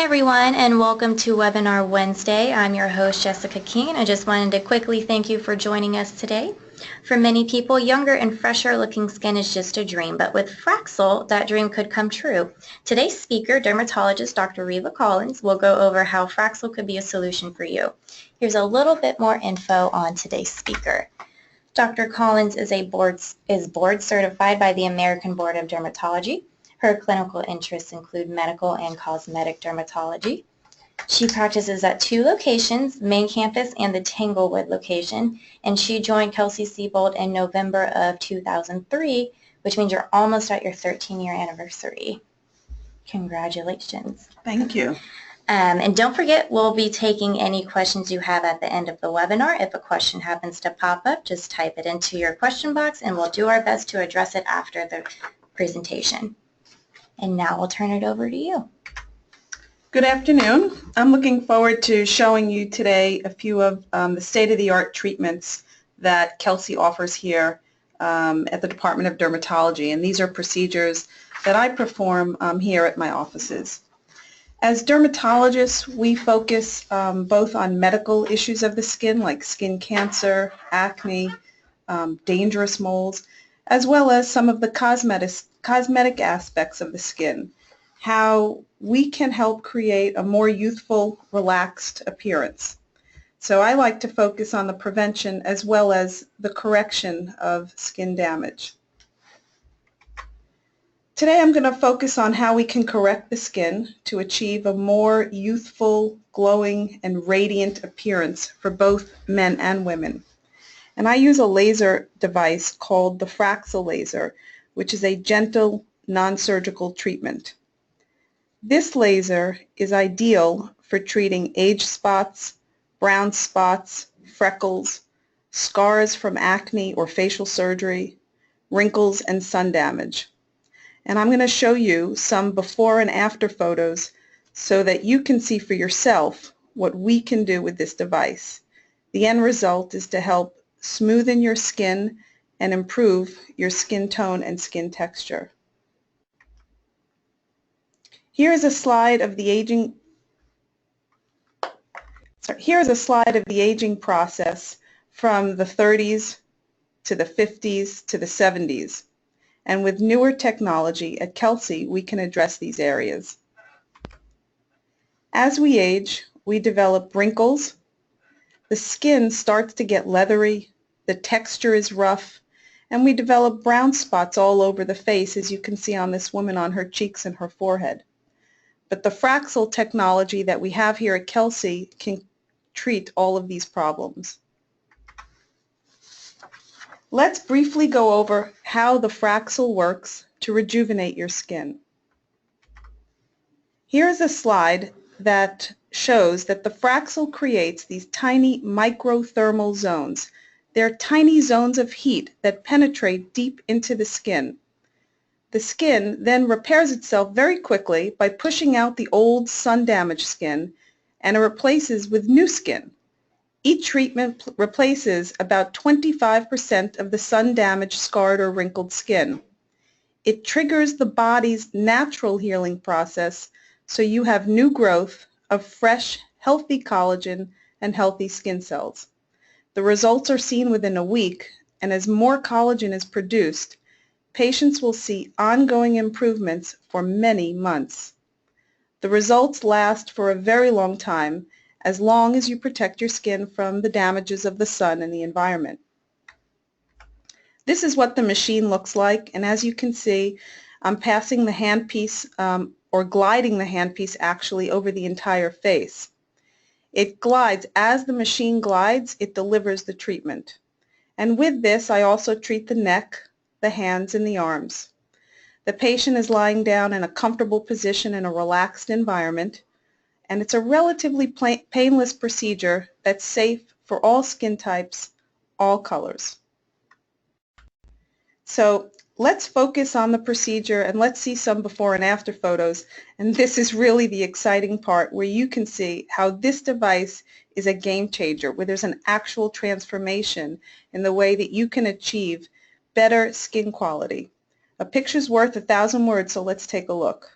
Hi everyone, and welcome to Webinar Wednesday. I'm your host Jessica King. I just wanted to quickly thank you for joining us today. For many people, younger and fresher looking skin is just a dream, but with Fraxel, that dream could come true. Today's speaker, dermatologist Dr. Riva Collins, will go over how Fraxel could be a solution for you. Here's a little bit more info on today's speaker. Dr. Collins is board certified by the American Board of Dermatology. Her clinical interests include medical and cosmetic dermatology. She practices at 2 locations, main campus and the Tanglewood location, and she joined Kelsey-Seybold in November of 2003, which means you're almost at your 13-year anniversary. Congratulations. Thank you. And don't forget, we'll be taking any questions you have at the end of the webinar. If a question happens to pop up, just type it into your question box and we'll do our best to address it after the presentation. And now I'll turn it over to you. Good afternoon. I'm looking forward to showing you today a few of the state-of-the-art treatments that Kelsey offers here at the Department of Dermatology. And these are procedures that I perform here at my offices. As dermatologists, we focus both on medical issues of the skin like skin cancer, acne, dangerous moles, as well as some of the cosmetic aspects of the skin, how we can help create a more youthful, relaxed appearance. So I like to focus on the prevention as well as the correction of skin damage. Today I'm going to focus on how we can correct the skin to achieve a more youthful, glowing, and radiant appearance for both men and women. And I use a laser device called the Fraxel laser, which is a gentle, non-surgical treatment. This laser is ideal for treating age spots, brown spots, freckles, scars from acne or facial surgery, wrinkles, and sun damage. And I'm going to show you some before and after photos so that you can see for yourself what we can do with this device. The end result is to help smoothen your skin and improve your skin tone and skin texture. Here is a slide of the aging process from the 30s to the 50s to the 70s. And with newer technology at Kelsey, we can address these areas. As we age, we develop wrinkles. The skin starts to get leathery, the texture is rough, and we develop brown spots all over the face, as you can see on this woman on her cheeks and her forehead. But the Fraxel technology that we have here at Kelsey can treat all of these problems. Let's briefly go over how the Fraxel works to rejuvenate your skin. Here's a slide that shows that the Fraxel creates these tiny microthermal zones. They're tiny zones of heat that penetrate deep into the skin. The skin then repairs itself very quickly by pushing out the old sun-damaged skin, and it replaces with new skin. Each treatment replaces about 25% of the sun-damaged, scarred, or wrinkled skin. It triggers the body's natural healing process, so you have new growth of fresh, healthy collagen and healthy skin cells. The results are seen within a week, and as more collagen is produced, patients will see ongoing improvements for many months. The results last for a very long time, as long as you protect your skin from the damages of the sun and the environment. This is what the machine looks like, and as you can see, I'm passing the handpiece or gliding the handpiece actually over the entire face. It glides. As the machine glides, it delivers the treatment. And with this, I also treat the neck, the hands, and the arms. The patient is lying down in a comfortable position in a relaxed environment, and it's a relatively painless procedure that's safe for all skin types, all colors. So let's focus on the procedure and let's see some before and after photos. And this is really the exciting part, where you can see how this device is a game changer, where there's an actual transformation in the way that you can achieve better skin quality. A picture's worth 1,000 words, so let's take a look.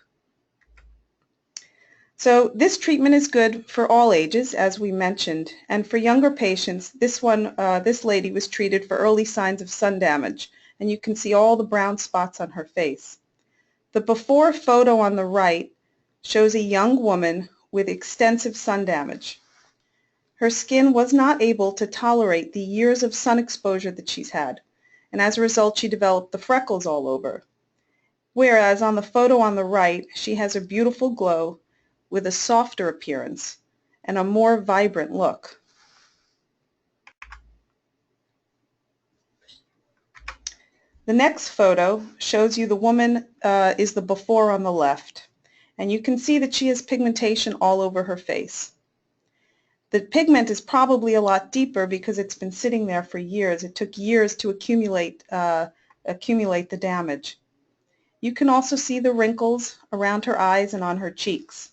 So this treatment is good for all ages, as we mentioned, and for younger patients, this lady was treated for early signs of sun damage, and you can see all the brown spots on her face. The before photo on the right shows a young woman with extensive sun damage. Her skin was not able to tolerate the years of sun exposure that she's had, and as a result she developed the freckles all over. Whereas on the photo on the right, she has a beautiful glow with a softer appearance and a more vibrant look. The next photo shows you the woman is the before on the left, and you can see that she has pigmentation all over her face. The pigment is probably a lot deeper because it's been sitting there for years. It took years to accumulate the damage. You can also see the wrinkles around her eyes and on her cheeks.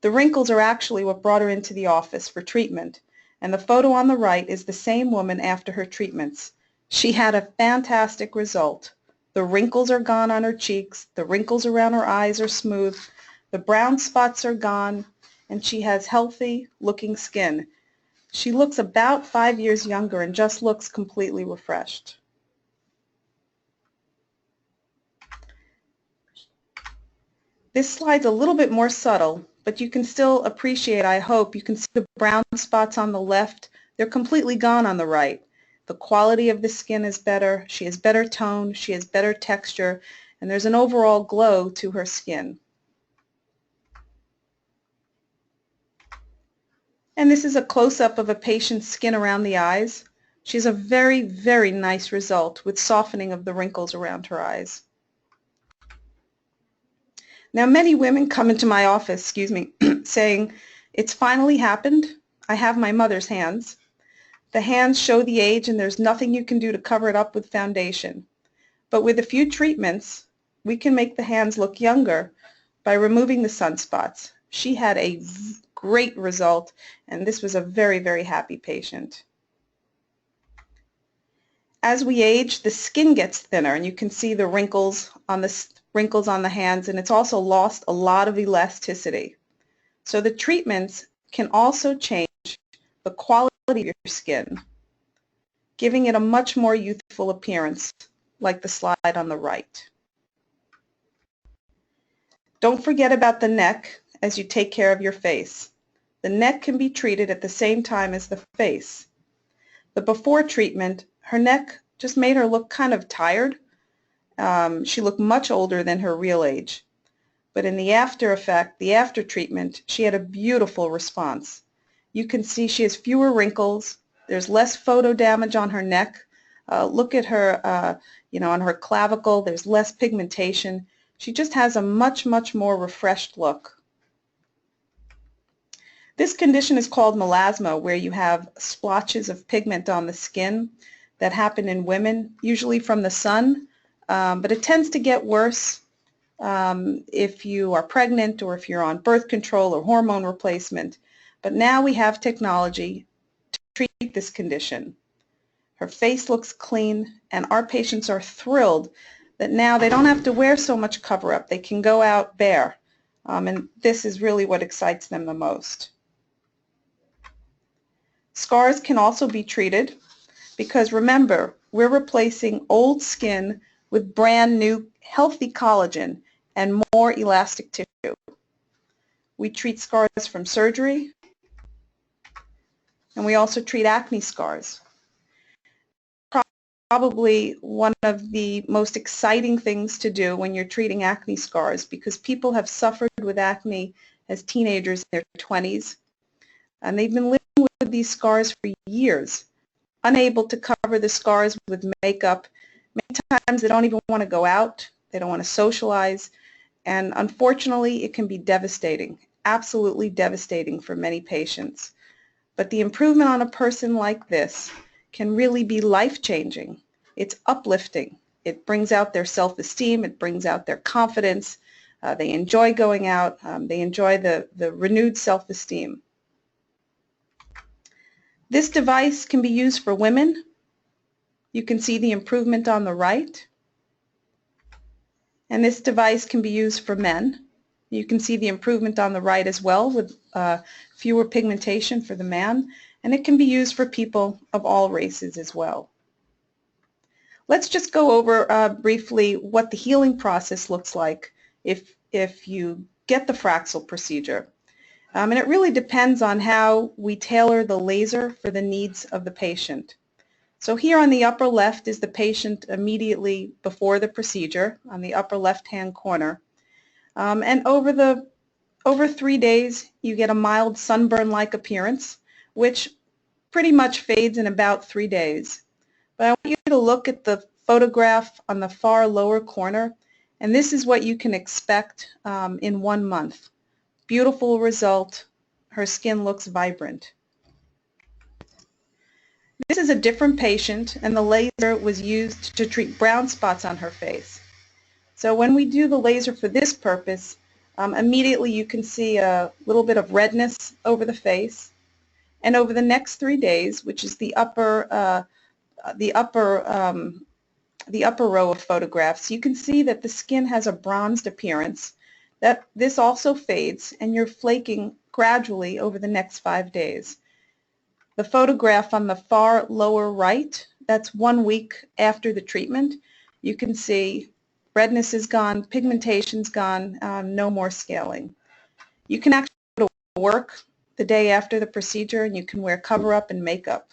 The wrinkles are actually what brought her into the office for treatment, and the photo on the right is the same woman after her treatments. She had a fantastic result. The wrinkles are gone on her cheeks, the wrinkles around her eyes are smooth, the brown spots are gone, and she has healthy looking skin. She looks about 5 years younger and just looks completely refreshed. This slide's a little bit more subtle, but you can still appreciate, I hope, you can see the brown spots on the left. They're completely gone on the right. The quality of the skin is better, she has better tone, she has better texture, and there's an overall glow to her skin. And this is a close-up of a patient's skin around the eyes. She has a very, very nice result with softening of the wrinkles around her eyes. Now many women come into my office, saying, "It's finally happened. I have my mother's hands. The hands show the age and there's nothing you can do to cover it up with foundation. But with a few treatments, we can make the hands look younger by removing the sunspots." She had a great result, and this was a very, very happy patient. As we age, the skin gets thinner, and you can see the wrinkles on the hands, and it's also lost a lot of elasticity. So the treatments can also change the quality of your skin, giving it a much more youthful appearance, like the slide on the right. Don't forget about the neck as you take care of your face. The neck can be treated at the same time as the face. The before treatment, her neck just made her look kind of tired. She looked much older than her real age. But in the after effect, the after treatment, she had a beautiful response. You can see she has fewer wrinkles. There's less photo damage on her neck. Look at her, on her clavicle. There's less pigmentation. She just has a much, much more refreshed look. This condition is called melasma, where you have splotches of pigment on the skin that happen in women, usually from the sun, but it tends to get worse if you are pregnant or if you're on birth control or hormone replacement. But now we have technology to treat this condition. Her face looks clean, and our patients are thrilled that now they don't have to wear so much cover-up. They can go out bare, and this is really what excites them the most. Scars can also be treated because, remember, we're replacing old skin with brand new healthy collagen and more elastic tissue. We treat scars from surgery, and we also treat acne scars. Probably one of the most exciting things to do when you're treating acne scars, because people have suffered with acne as teenagers in their 20s, and they've been living with these scars for years, unable to cover the scars with makeup. Many times they don't even want to go out, they don't want to socialize, and unfortunately it can be devastating, absolutely devastating for many patients. But the improvement on a person like this can really be life-changing. It's uplifting. It brings out their self-esteem, it brings out their confidence, they enjoy going out, they enjoy the renewed self-esteem. This device can be used for women. You can see the improvement on the right. And this device can be used for men. You can see the improvement on the right as well with fewer pigmentation for the man, and it can be used for people of all races as well. Let's just go over briefly what the healing process looks like if you get the Fraxel procedure. And it really depends on how we tailor the laser for the needs of the patient. So here on the upper left is the patient immediately before the procedure on the upper left-hand corner. And over 3 days you get a mild sunburn-like appearance, which pretty much fades in about 3 days. But I want you to look at the photograph on the far lower corner, and this is what you can expect in 1 month. Beautiful result. Her skin looks vibrant. This is a different patient, and the laser was used to treat brown spots on her face. So when we do the laser for this purpose, immediately you can see a little bit of redness over the face, and over the next 3 days, which is the upper row of photographs, you can see that the skin has a bronzed appearance. That this also fades, and you're flaking gradually over the next 5 days. The photograph on the far lower right, that's 1 week after the treatment. You can see redness is gone, pigmentation's gone, no more scaling. You can actually go to work the day after the procedure, and you can wear cover-up and makeup.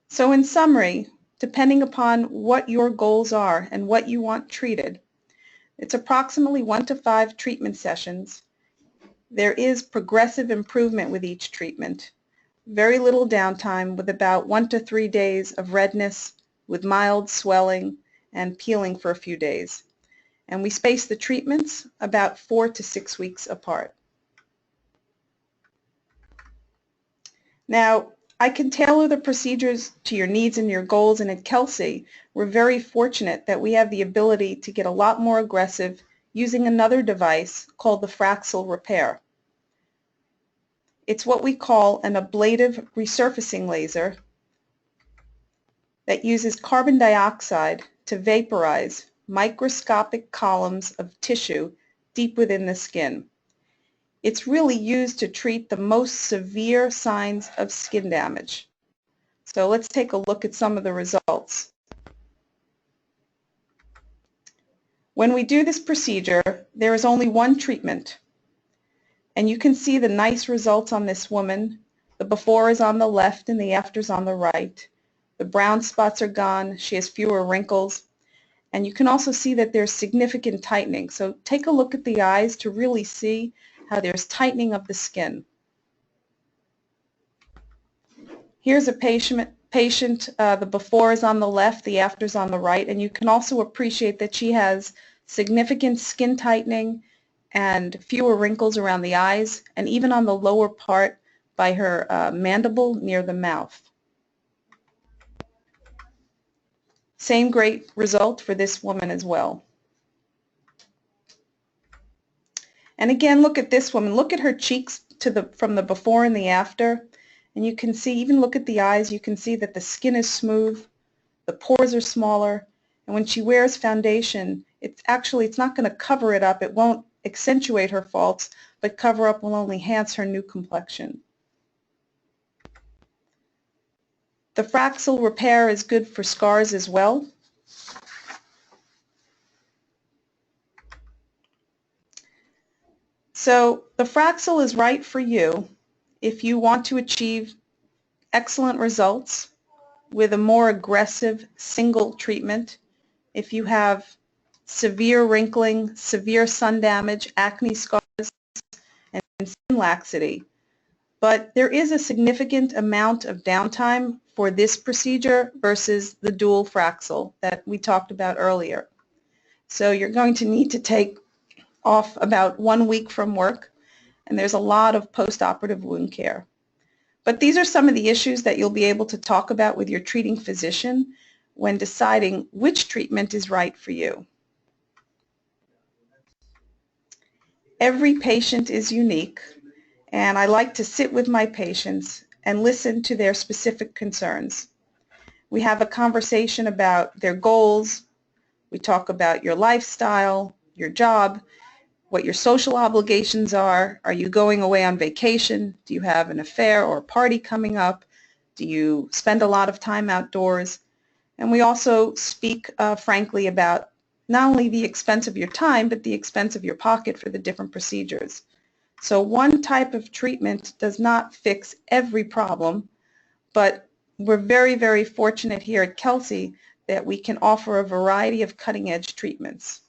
So in summary, depending upon what your goals are and what you want treated, it's approximately 1 to 5 treatment sessions. There is progressive improvement with each treatment. Very little downtime, with about 1 to 3 days of redness with mild swelling and peeling for a few days. And we space the treatments about 4 to 6 weeks apart. Now, I can tailor the procedures to your needs and your goals, and at Kelsey, we're very fortunate that we have the ability to get a lot more aggressive using another device called the Fraxel Repair. It's what we call an ablative resurfacing laser that uses carbon dioxide to vaporize microscopic columns of tissue deep within the skin. It's really used to treat the most severe signs of skin damage. So let's take a look at some of the results. When we do this procedure, there is only one treatment, and you can see the nice results on this woman. The before is on the left and the after is on the right. The brown spots are gone. She has fewer wrinkles. And you can also see that there's significant tightening. So take a look at the eyes to really see how there's tightening of the skin. Here's a patient, the before is on the left, the after is on the right, and you can also appreciate that she has significant skin tightening and fewer wrinkles around the eyes, and even on the lower part by her mandible near the mouth. Same great result for this woman as well. And again, look at this woman. Look at her cheeks from the before and the after. And you can see, even look at the eyes, you can see that the skin is smooth, the pores are smaller, and when she wears foundation, it's not going to cover it up. It won't accentuate her faults, but cover up will only enhance her new complexion. The Fraxel Repair is good for scars as well. So the Fraxel is right for you if you want to achieve excellent results with a more aggressive single treatment, if you have severe wrinkling, severe sun damage, acne scars, and skin laxity. But there is a significant amount of downtime for this procedure versus the dual Fraxel that we talked about earlier. So you're going to need to take off about 1 week from work, and there's a lot of post-operative wound care. But these are some of the issues that you'll be able to talk about with your treating physician when deciding which treatment is right for you. Every patient is unique, and I like to sit with my patients and listen to their specific concerns. We have a conversation about their goals. We talk about your lifestyle, your job, what your social obligations are. Are you going away on vacation? Do you have an affair or a party coming up? Do you spend a lot of time outdoors? And we also speak frankly about not only the expense of your time, but the expense of your pocket for the different procedures. So one type of treatment does not fix every problem, but we're very, very fortunate here at Kelsey that we can offer a variety of cutting-edge treatments.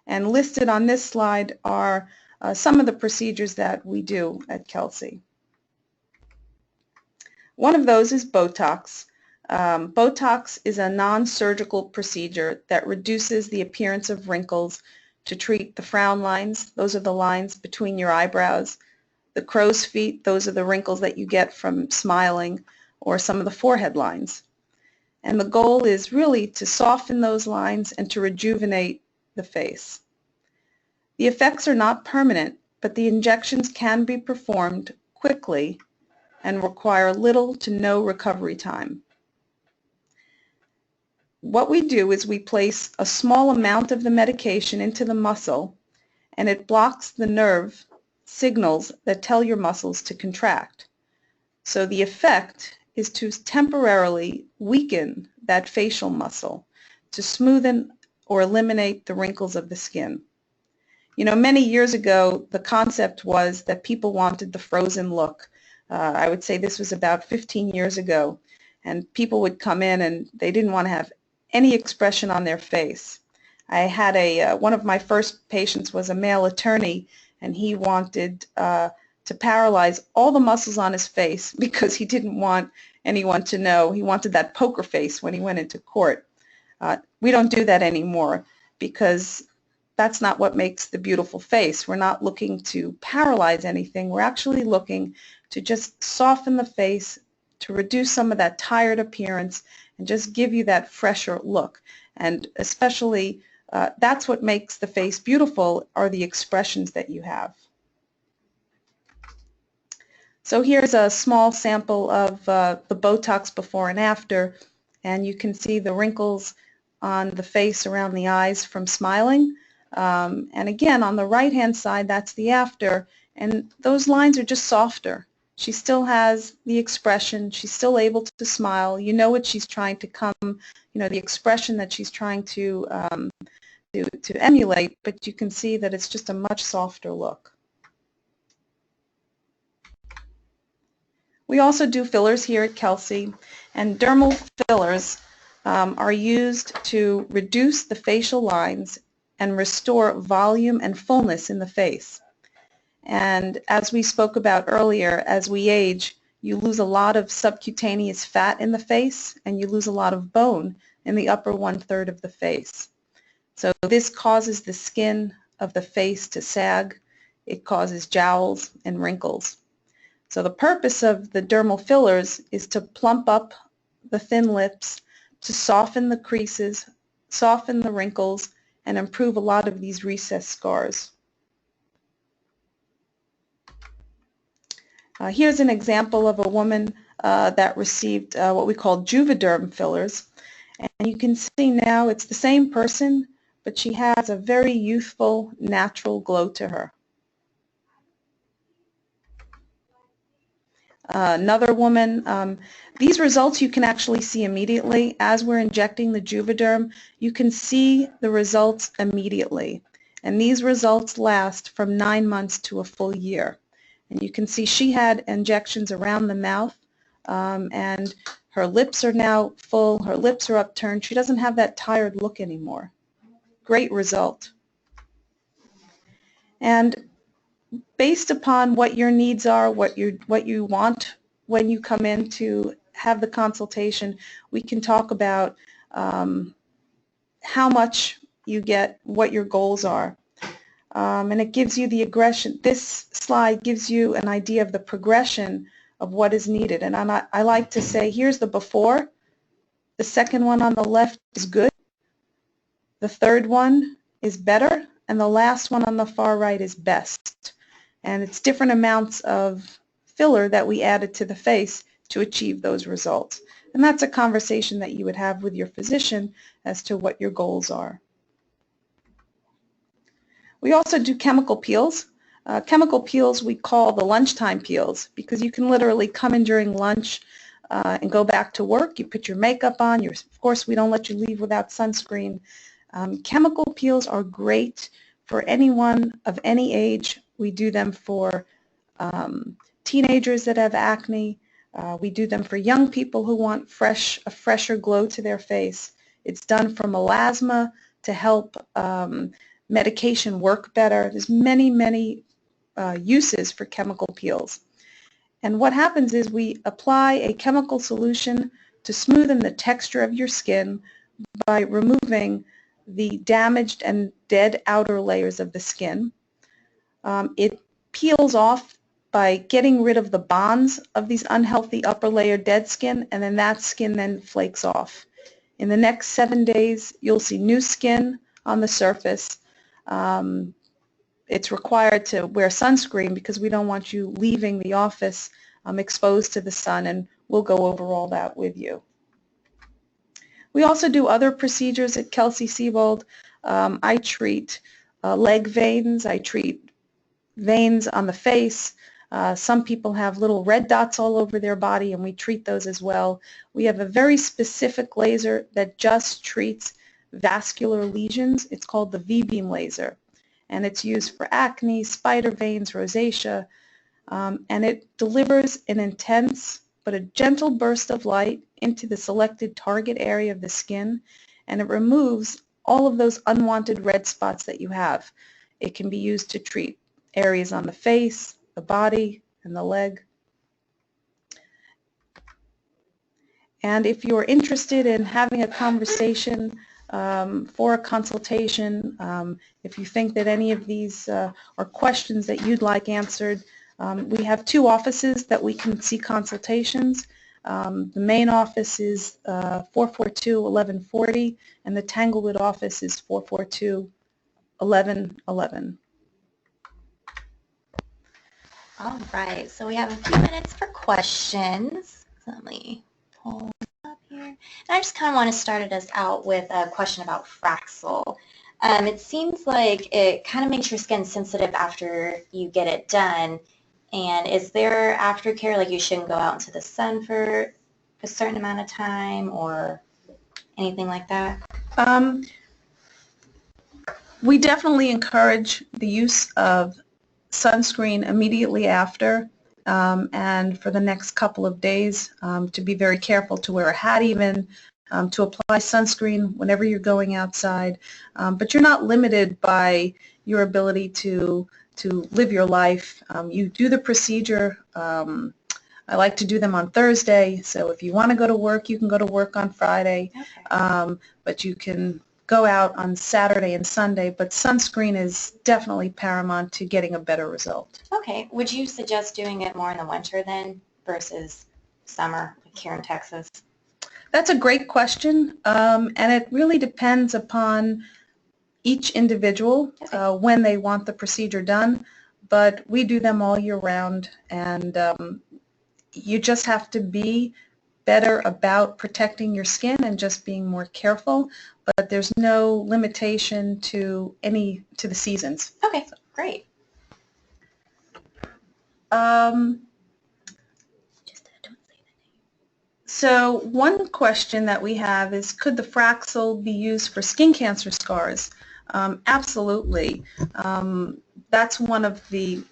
And listed on this slide are some of the procedures that we do at Kelsey. One of those is Botox. Botox is a non-surgical procedure that reduces the appearance of wrinkles to treat the frown lines. Those are the lines between your eyebrows. The crow's feet, those are the wrinkles that you get from smiling, or some of the forehead lines. And the goal is really to soften those lines and to rejuvenate the face. The effects are not permanent, but the injections can be performed quickly and require little to no recovery time. What we do is we place a small amount of the medication into the muscle, and it blocks the nerve signals that tell your muscles to contract. So the effect is to temporarily weaken that facial muscle to smoothen or eliminate the wrinkles of the skin. You know, many years ago, the concept was that people wanted the frozen look. I would say this was about 15 years ago, and people would come in and they didn't want to have any expression on their face. I had one of my first patients was a male attorney, and he wanted to paralyze all the muscles on his face because he didn't want anyone to know. He wanted that poker face when he went into court. We don't do that anymore because that's not what makes the beautiful face. We're not looking to paralyze anything. We're actually looking to just soften the face, to reduce some of that tired appearance, and just give you that fresher look. And especially, that's what makes the face beautiful, are the expressions that you have. So here's a small sample of the Botox before and after, and you can see the wrinkles on the face around the eyes from smiling. And again, on the right-hand side, that's the after, and those lines are just softer. She still has the expression. She's still able to smile. You know what she's trying to the expression that she's trying to emulate, but you can see that it's just a much softer look. We also do fillers here at Kelsey, and dermal fillers are used to reduce the facial lines and restore volume and fullness in the face. And as we spoke about earlier, as we age, you lose a lot of subcutaneous fat in the face, and you lose a lot of bone in the upper 1/3 of the face. So this causes the skin of the face to sag. It causes jowls and wrinkles. So the purpose of the dermal fillers is to plump up the thin lips, to soften the creases, soften the wrinkles, and improve a lot of these recessed scars. Here's an example of a woman that received what we call Juvederm Fillers. And you can see now it's the same person, but she has a very youthful, natural glow to her. Another woman, these results you can actually see immediately. As we're injecting the Juvederm, you can see the results immediately. And these results last from 9 months to a full year. And you can see she had injections around the mouth, and her lips are now full, her lips are upturned. She doesn't have that tired look anymore. Great result. And based upon what your needs are, what you want when you come in to have the consultation, we can talk about how much you get, what your goals are. And it gives you the aggression. This slide gives you an idea of the progression of what is needed. And I like to say, here's the before. The second one on the left is good. The third one is better. And the last one on the far right is best. And it's different amounts of filler that we added to the face to achieve those results. And that's a conversation that you would have with your physician as to what your goals are. We also do chemical peels. Chemical peels we call the lunchtime peels because you can literally come in during lunch and go back to work. You put your makeup on. Of course, we don't let you leave without sunscreen. Chemical peels are great for anyone of any age. We do them for teenagers that have acne. We do them for young people who want a fresher glow to their face. It's done for melasma to help medication work better. There's many uses for chemical peels. And what happens is we apply a chemical solution to smoothen the texture of your skin by removing the damaged and dead outer layers of the skin. It peels off by getting rid of the bonds of these unhealthy upper layer dead skin, and then that skin then flakes off. In the next 7 days, you'll see new skin on the surface. It's required to wear sunscreen because we don't want you leaving the office exposed to the sun, and we'll go over all that with you. We also do other procedures at Kelsey-Seybold. I treat leg veins. I treat veins on the face. Some people have little red dots all over their body, and we treat those as well. We have a very specific laser that just treats vascular lesions. It's called the V-beam laser, and it's used for acne, spider veins, rosacea, and it delivers an intense but a gentle burst of light into the selected target area of the skin, and it removes all of those unwanted red spots that you have. It can be used to treat areas on the face, the body, and the leg. And if you're interested in having a conversation for a consultation, if you think that any of these are questions that you'd like answered, we have 2 offices that we can see consultations. The main office is 442-1140, and the Tanglewood office is 442-1111. All right, so we have a few minutes for questions. Let me pull up here. And I just kind of want to start us out with a question about Fraxel. It seems like it kind of makes your skin sensitive after you get it done. And is there aftercare, like you shouldn't go out into the sun for a certain amount of time or anything like that? We definitely encourage the use of sunscreen immediately after and for the next couple of days, to be very careful to wear a hat even, to apply sunscreen whenever you're going outside. But you're not limited by your ability to live your life. You do the procedure. I like to do them on Thursday, so if you want to go to work, you can go to work on Friday, okay. But you can go out on Saturday and Sunday, but sunscreen is definitely paramount to getting a better result. Okay. Would you suggest doing it more in the winter then versus summer, like here in Texas? That's a great question, and it really depends upon each individual, okay, when they want the procedure done, but we do them all year round, and you just have to be better about protecting your skin and just being more careful, but there's no limitation to the seasons. Okay, great. So one question that we have is, could the Fraxel be used for skin cancer scars? Absolutely. That's one of the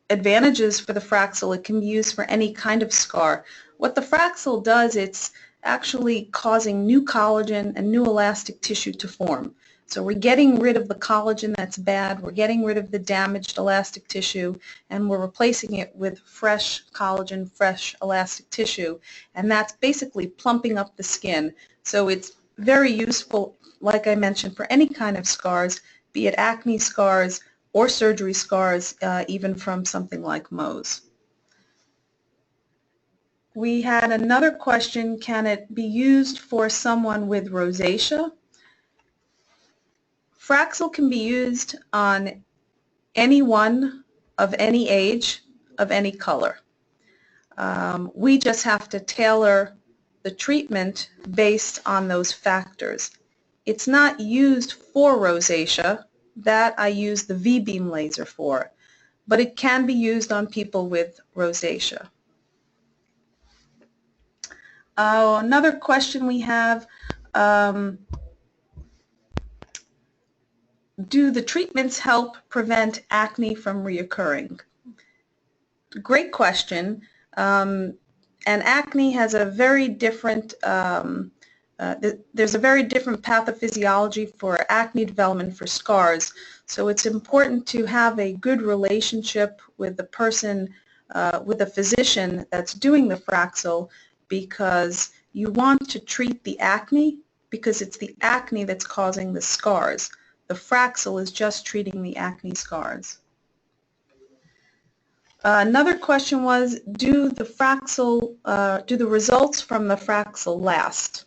advantages for the Fraxel. It can be used for any kind of scar. What the Fraxel does, it's actually causing new collagen and new elastic tissue to form. So we're getting rid of the collagen that's bad, we're getting rid of the damaged elastic tissue, and we're replacing it with fresh collagen, fresh elastic tissue, and that's basically plumping up the skin. So it's very useful, like I mentioned, for any kind of scars, be it acne scars or surgery scars, even from something like Mohs. We had another question, can it be used for someone with rosacea? Fraxel can be used on anyone of any age, of any color. We just have to tailor the treatment based on those factors. It's not used for rosacea, That I use the V-beam laser for, but it can be used on people with rosacea. Another question we have, do the treatments help prevent acne from reoccurring? Great question. And acne has a very different, there's a very different pathophysiology for acne development for scars. So it's important to have a good relationship with the person, with a physician that's doing the Fraxel, because you want to treat the acne because it's the acne that's causing the scars. The Fraxel is just treating the acne scars. Another question was, do the results from the Fraxel last?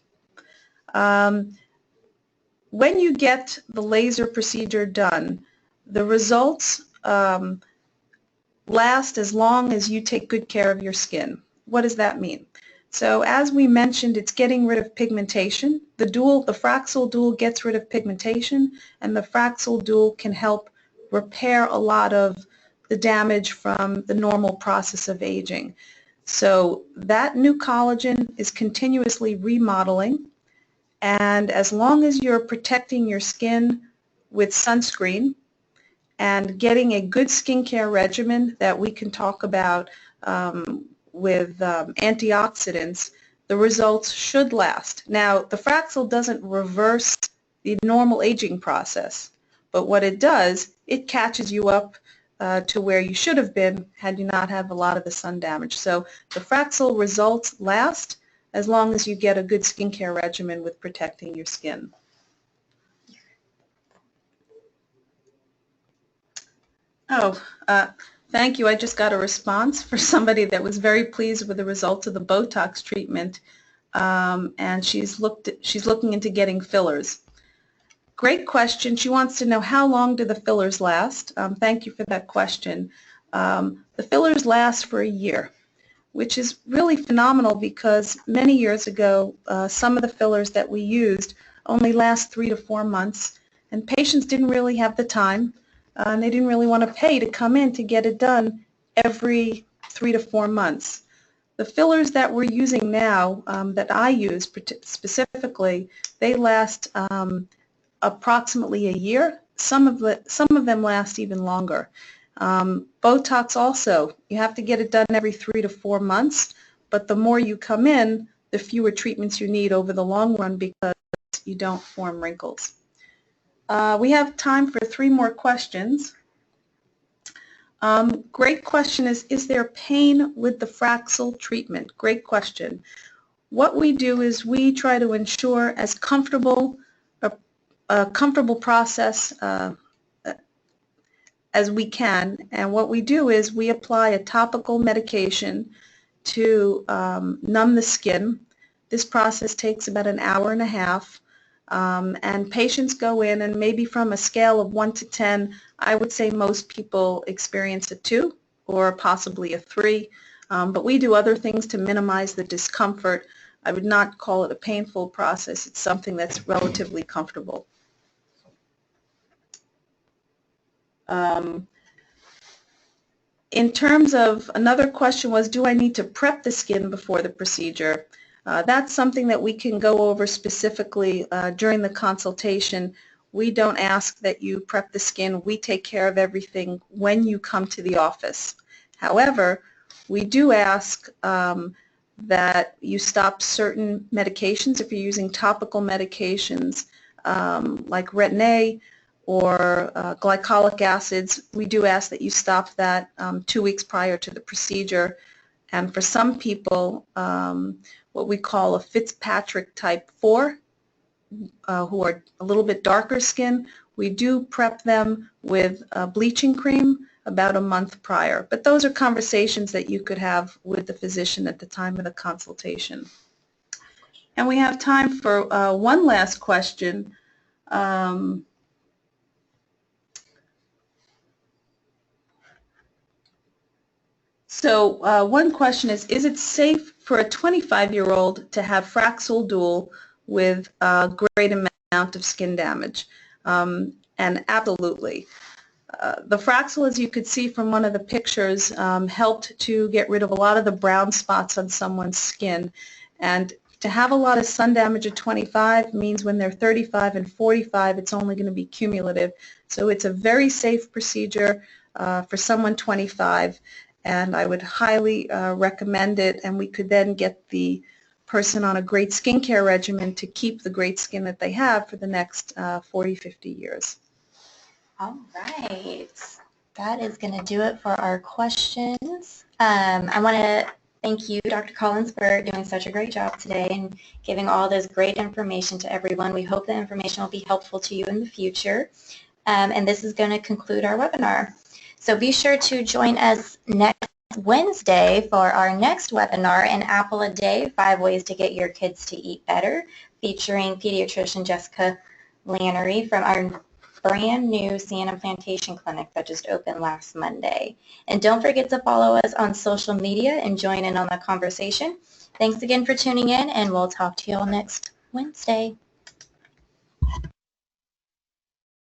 When you get the laser procedure done, the results last as long as you take good care of your skin. What does that mean? So as we mentioned, it's getting rid of pigmentation. The Fraxel dual gets rid of pigmentation, and the Fraxel dual can help repair a lot of the damage from the normal process of aging. So that new collagen is continuously remodeling, and as long as you're protecting your skin with sunscreen and getting a good skincare regimen that we can talk about with antioxidants, the results should last. Now, the Fraxel doesn't reverse the normal aging process, but what it does, it catches you up to where you should have been had you not have a lot of the sun damage. So the Fraxel results last as long as you get a good skincare regimen with protecting your skin. Thank you. I just got a response for somebody that was very pleased with the results of the Botox treatment, and she's looking into getting fillers. Great question. She wants to know, how long do the fillers last? Thank you for that question. The fillers last for a year, which is really phenomenal because many years ago, some of the fillers that we used only last 3 to 4 months, and patients didn't really have the time, and they didn't really want to pay to come in to get it done every 3 to 4 months. The fillers that we're using now, that I use specifically, they last approximately a year. Some of them last even longer. Botox also, you have to get it done every 3 to 4 months, but the more you come in, the fewer treatments you need over the long run because you don't form wrinkles. We have time for 3 more questions. Great question is there pain with the Fraxel treatment? Great question. What we do is we try to ensure as comfortable a comfortable process as we can, and what we do is we apply a topical medication to numb the skin. This process takes about an hour and a half, and patients go in, and maybe from a scale of 1 to 10, I would say most people experience a 2 or possibly a 3, but we do other things to minimize the discomfort. I would not call it a painful process. It's something that's relatively comfortable. In terms of, another question was, do I need to prep the skin before the procedure? That's something that we can go over specifically during the consultation. We don't ask that you prep the skin. We take care of everything when you come to the office. However, we do ask that you stop certain medications. If you're using topical medications like Retin-A or glycolic acids, we do ask that you stop that 2 weeks prior to the procedure. And for some people, what we call a Fitzpatrick type 4, who are a little bit darker skin, we do prep them with bleaching cream about a month prior. But those are conversations that you could have with the physician at the time of the consultation. And we have time for one last question. So one question is it safe for a 25-year-old to have Fraxel dual with a great amount of skin damage? And absolutely. The Fraxel, as you could see from one of the pictures, helped to get rid of a lot of the brown spots on someone's skin. And to have a lot of sun damage at 25 means when they're 35 and 45, it's only going to be cumulative. So it's a very safe procedure for someone 25, and I would highly recommend it, and we could then get the person on a great skincare regimen to keep the great skin that they have for the next 40, 50 years. All right. That is going to do it for our questions. I want to thank you, Dr. Collins, for doing such a great job today and giving all this great information to everyone. We hope the information will be helpful to you in the future. And this is going to conclude our webinar. So be sure to join us next Wednesday for our next webinar, An Apple a Day, 5 Ways to Get Your Kids to Eat Better, featuring pediatrician Jessica Lannery from our brand new Sienna Plantation Clinic that just opened last Monday. And don't forget to follow us on social media and join in on the conversation. Thanks again for tuning in, and we'll talk to you all next Wednesday.